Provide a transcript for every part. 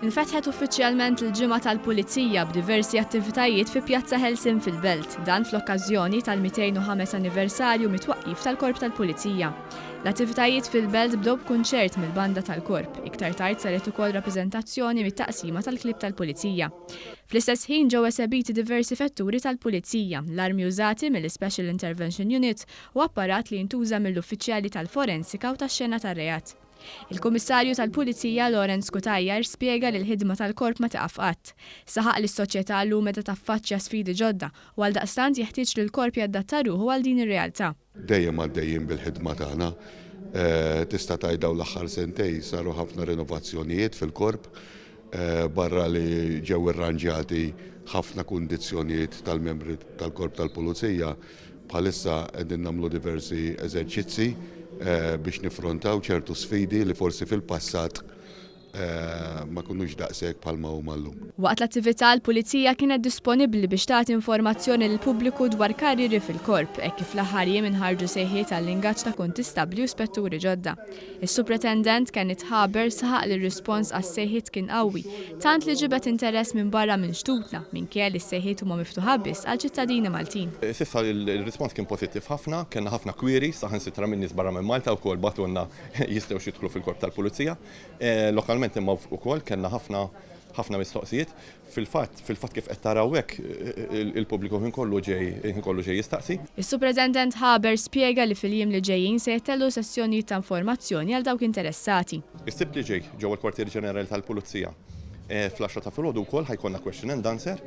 Infetħet uffiċjalment il-ġimgħa tal-Pulizija b'diversi attivitajiet fi Pjazza Helsin fil-Belt, dan fl-okkażjoni tal-205 anniversarju mit-twaqqif tal-Korp tal-Pulizija. L-attivitajiet fil-Belt bdew b'kunċert mill-banda tal-Korp, iktar tard saret ukoll rappreżentazzjoni mit-taqsima tal-klib tal-Pulizija. Fl-istess ħin ġew esebiti diversi fetturi tal-Pulizija, l-armi użati mill-Special Intervention Unit u apparat li jintuża mill-uffiċjali tal-forensika u tax-xena tar-reat. Il-Kummissarju tal-Pulizija Lorenz Kutajjar spjega li l-ħidma tal-Korp ma taqaf qatt. Saħaq li s-soċjetà llum meta taffaċċja sfidi ġodda u għal daqstant jeħtieġ li l-Korp jadatta ruħu għal din ir-realtà. Dejjem għaddejjin bil-ħidma tagħna. Tista' tgħidha l-aħħar sentej saru ħafna rinnovazzjonijiet fil-Korp barra li ġew irranġjati ħafna kundizzjonijiet tal-membri tal-Korp tal-Pulizija bħalissa qegħdin nagħmlu diversi eżerċizzi biex nifrontaw ċertu sfidi li forsi fil-passat ma kunux daqshekk bħalma huma llum. Waqt l-attività l-Pulizija kienet disponibbli biex tagħti informazzjoni lill pubbliku dwar karriri fil-Korp hekk kif l-aħħar jiem inħarġu sejħiet għall-ingaġġ ta' kontistabbli u spetturi ġodda. Is-Supretendent kien itħabber saħaq li r-rispons għas-sejħiet kien qawwi, tant li ġibet interess minn barra minn xtutna minkejja li s-sejħiet huma miftuħa biss għal ċittadini Maltin. Sissa il-rispons kien pozittiv ħafna, kellna ħafna kwiri saħansitra minn nies barra minn Malta wkoll batulna jistgħu jidħlu fil-Korp tal-Pulizija. Lokalment imma wkoll kellna ħafna mistoqsijiet. Fil-fatt kif qed taraw hekk il-pubbliku ħin kollu ġej jistaqsi. Is-Supretendent ħaber spjega li fil-jiem li ġejjin se jtellu sessjonijiet ta' informazzjoni għal dawk interessati. Is-sibt li ġej ġewwa l-Kwartier Ġenerali tal-Pulizija fl-10 ta' filgħodu wkoll ħajkollna question and answer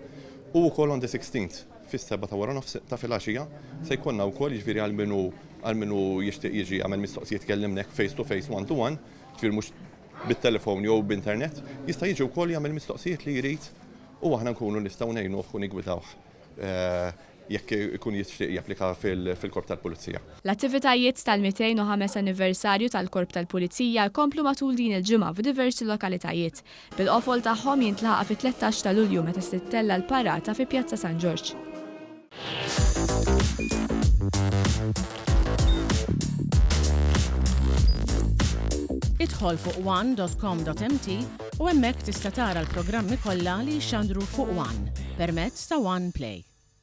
u wkoll on the 16th fis-7 ta' wara nofs ta' filgħaxija se jkollna wkoll jiġifieri għal minu jixtieq jiġi għamel mistoqsijiet kellimnek face to face one to one, ġifieri mhux bit-telefon jew b'internet, jista' jiġi wkoll jagħmel mistoqsijiet li jrid u aħna nkunu nistgħu ngħinuh u nigwidawh jekk ikun jixtieq japplika fil-Korp tal-Pulizija. L-attivitajiet tal-205 anniversarju tal-Korp tal-Pulizija jkomplu matul din il-ġimgħa f'diversi lokalitajiet. Bil-qofol tagħhom jintlaqa fit-13 ta' Lulju meta tittella l-parata fi Pjazza San Giorgio. Idħol fuq one.com.mt u hemmhekk tista' tara l-programmi kollha li jxandru fuq One permezz ta' One Play.